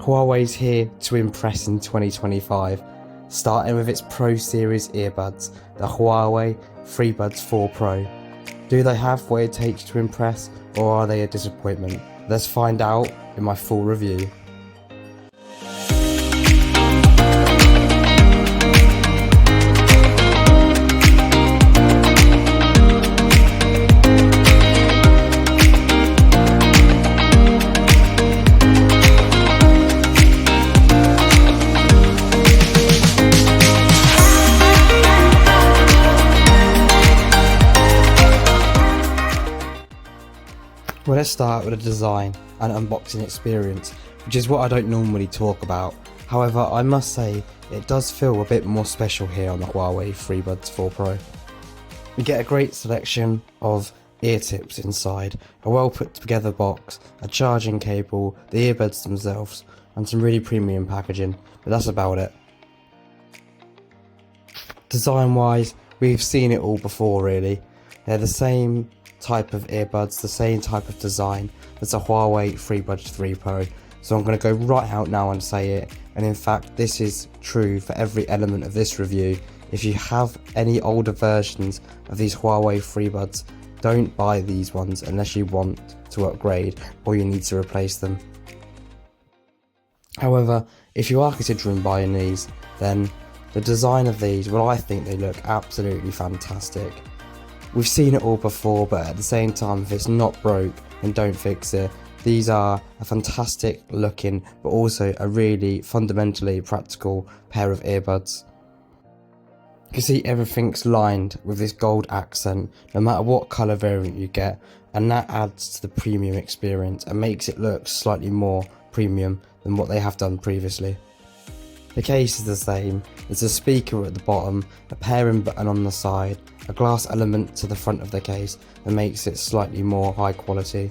Huawei's here to impress in 2025, starting with its Pro Series earbuds, the Huawei FreeBuds 4 Pro. Do they have what it takes to impress, or are they a disappointment? Let's find out in my full review. Well, let's start with the design and unboxing experience, which is what I don't normally talk about. However, I must say it does feel a bit more special here on the Huawei FreeBuds 4 Pro. You get a great selection of ear tips inside, a well put together box, a charging cable, the earbuds themselves, and some really premium packaging, but that's about it. Design wise, we've seen it all before really. They're the same type of earbuds, the same type of design as the Huawei FreeBuds 3 Pro, so I'm going to go right out now and say it, and in fact this is true for every element of this review. If you have any older versions of these Huawei FreeBuds, don't buy these ones unless you want to upgrade or you need to replace them. However, if you are considering buying these, then the design of these, well, I think they look absolutely fantastic. We've seen it all before, but at the same time, if it's not broke, then don't fix it. These are a fantastic looking, but also a really fundamentally practical pair of earbuds. You can see everything's lined with this gold accent, no matter what colour variant you get, and that adds to the premium experience and makes it look slightly more premium than what they have done previously. The case is the same, there's a speaker at the bottom, a pairing button on the side, a glass element to the front of the case that makes it slightly more high quality.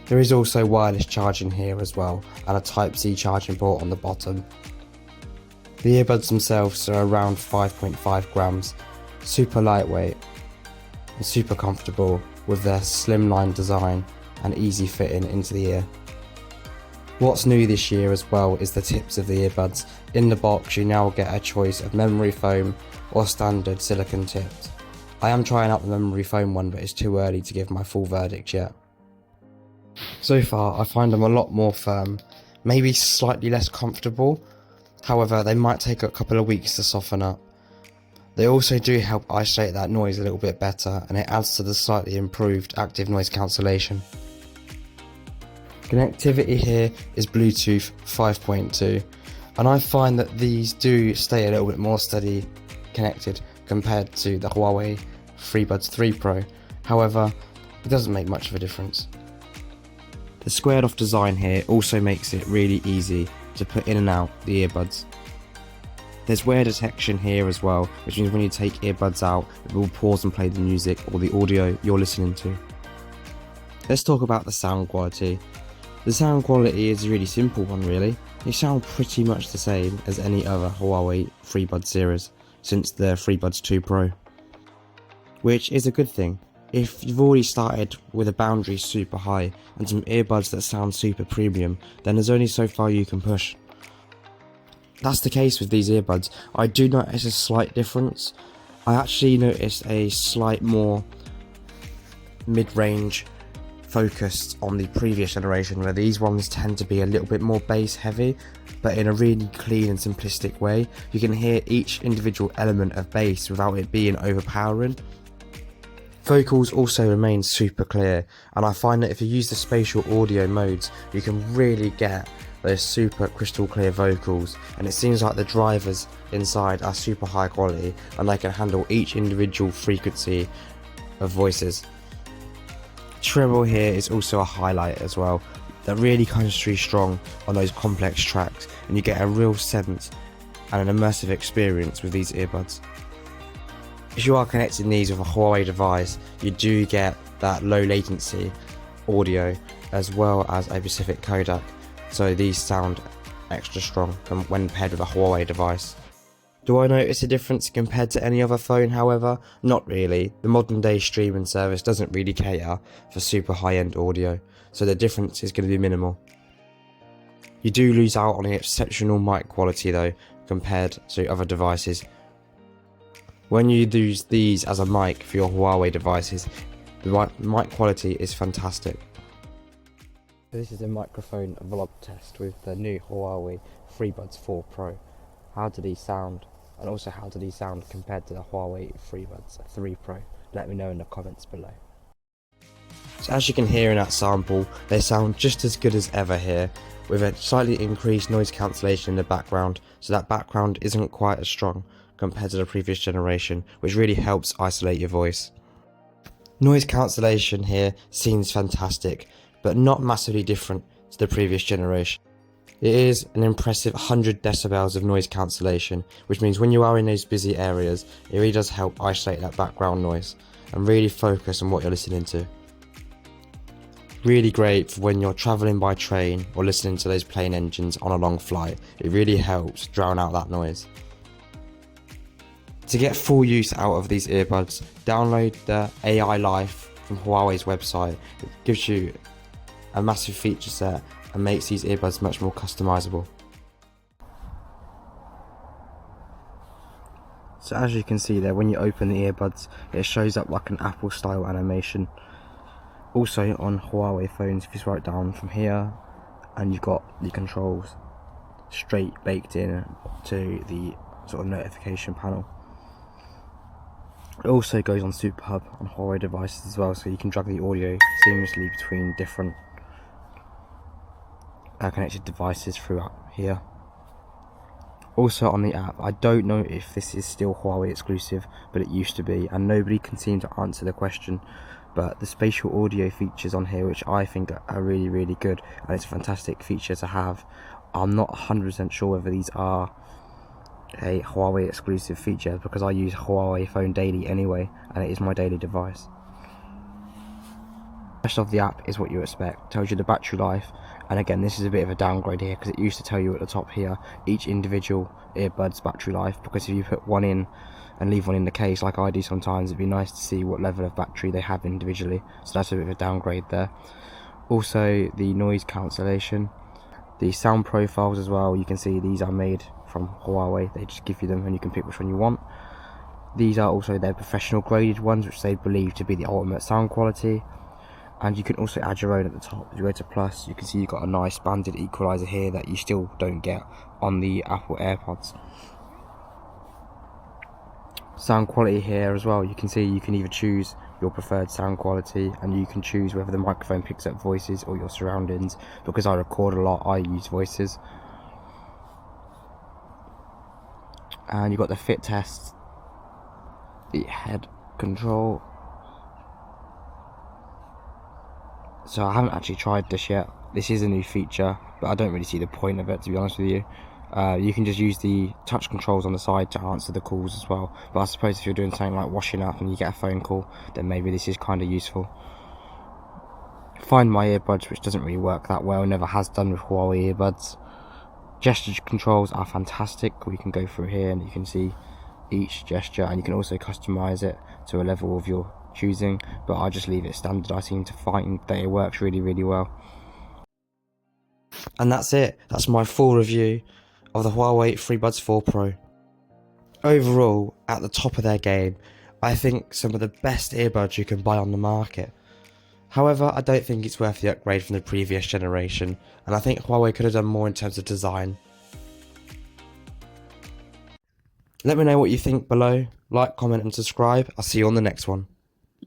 There is also wireless charging here as well, and a Type-C charging port on the bottom. The earbuds themselves are around 5.5 grams, super lightweight and super comfortable with their slimline design and easy fitting into the ear. What's new this year as well is the tips of the earbuds. In the box you now get a choice of memory foam or standard silicone tips. I am trying out the memory foam one, but it's too early to give my full verdict yet. So far I find them a lot more firm, maybe slightly less comfortable, however they might take a couple of weeks to soften up. They also do help isolate that noise a little bit better, and it adds to the slightly improved active noise cancellation. Connectivity here is Bluetooth 5.2, and I find that these do stay a little bit more steady connected compared to the Huawei FreeBuds 3 Pro. However, it doesn't make much of a difference. The squared off design here also makes it really easy to put in and out the earbuds. There's wear detection here as well, which means when you take earbuds out, it will pause and play the music or the audio you're listening to. Let's talk about the sound quality. The sound quality is a really simple one really. They sound pretty much the same as any other Huawei FreeBuds series since the FreeBuds 2 Pro, which is a good thing. If you've already started with a boundary super high and some earbuds that sound super premium, then there's only so far you can push. That's the case with these earbuds. I do notice a slight difference. I actually noticed a slight more mid-range focused on the previous generation, where these ones tend to be a little bit more bass heavy, but in a really clean and simplistic way. You can hear each individual element of bass without it being overpowering. Vocals also remain super clear, and I find that if you use the spatial audio modes, you can really get those super crystal clear vocals, and it seems like the drivers inside are super high quality and they can handle each individual frequency of voices. Treble here is also a highlight as well, that really comes through strong on those complex tracks, and you get a real sense and an immersive experience with these earbuds. If you are connecting these with a Huawei device, you do get that low latency audio as well as a specific codec, so these sound extra strong when paired with a Huawei device. Do I notice a difference compared to any other phone? However, not really. The modern day streaming service doesn't really cater for super high-end audio, so the difference is going to be minimal. You do lose out on the exceptional mic quality though, compared to other devices. When you use these as a mic for your Huawei devices, the mic quality is fantastic. This is a microphone vlog test with the new Huawei FreeBuds 4 Pro. How do these sound? And also how do these sound compared to the Huawei FreeBuds 3 Pro? Let me know in the comments below. So as you can hear in that sample, they sound just as good as ever here, with a slightly increased noise cancellation in the background, so that background isn't quite as strong compared to the previous generation, which really helps isolate your voice. Noise cancellation here seems fantastic, but not massively different to the previous generation. It is an impressive 100 decibels of noise cancellation, which means when you are in those busy areas, it really does help isolate that background noise and really focus on what you're listening to. Really great for when you're travelling by train or listening to those plane engines on a long flight. It really helps drown out that noise. To get full use out of these earbuds, download the AI Life from Huawei's website. It gives you a massive feature set and makes these earbuds much more customizable. So as you can see there, when you open the earbuds, it shows up like an Apple style animation. Also on Huawei phones, if you swipe down from here, and you've got the controls straight baked in to the sort of notification panel. It also goes on Super Hub on Huawei devices as well, so you can drag the audio seamlessly between different connected devices throughout here. Also on the app, I don't know if this is still Huawei exclusive, but it used to be, and nobody can seem to answer the question. But the spatial audio features on here, which I think are really, really good, and it's a fantastic feature to have. I'm not 100% sure whether these are a Huawei exclusive feature, because I use a Huawei phone daily anyway, and it is my daily device. The rest of the app is what you expect. It tells you the battery life, and again this is a bit of a downgrade here, because it used to tell you at the top here each individual earbud's battery life, because if you put one in and leave one in the case like I do sometimes, it'd be nice to see what level of battery they have individually, so that's a bit of a downgrade there. Also the noise cancellation, the sound profiles as well, you can see these are made from Huawei. They just give you them and you can pick which one you want. These are also their professional graded ones, which they believe to be the ultimate sound quality. And you can also add your own at the top. If you go to plus, you can see you've got a nice banded equalizer here that you still don't get on the Apple AirPods. Sound quality here as well, you can see you can either choose your preferred sound quality, and you can choose whether the microphone picks up voices or your surroundings. Because I record a lot, I use voices. And you've got the fit test, the head control. So I haven't actually tried this yet. This is a new feature, but I don't really see the point of it, to be honest with you. You can just use the touch controls on the side to answer the calls as well. But I suppose if you're doing something like washing up and you get a phone call, then maybe this is kind of useful. Find My Earbuds, which doesn't really work that well, never has done with Huawei earbuds. Gesture controls are fantastic. We can go through here and you can see each gesture, and you can also customize it to a level of your choosing, but I just leave it standard. I seem to find that it works really, really well. And that's it. That's my full review of the Huawei FreeBuds 4 Pro. Overall, at the top of their game, I think some of the best earbuds you can buy on the market. However, I don't think it's worth the upgrade from the previous generation, and I think Huawei could have done more in terms of design. Let me know what you think below. Like, comment and subscribe. I'll see you on the next one.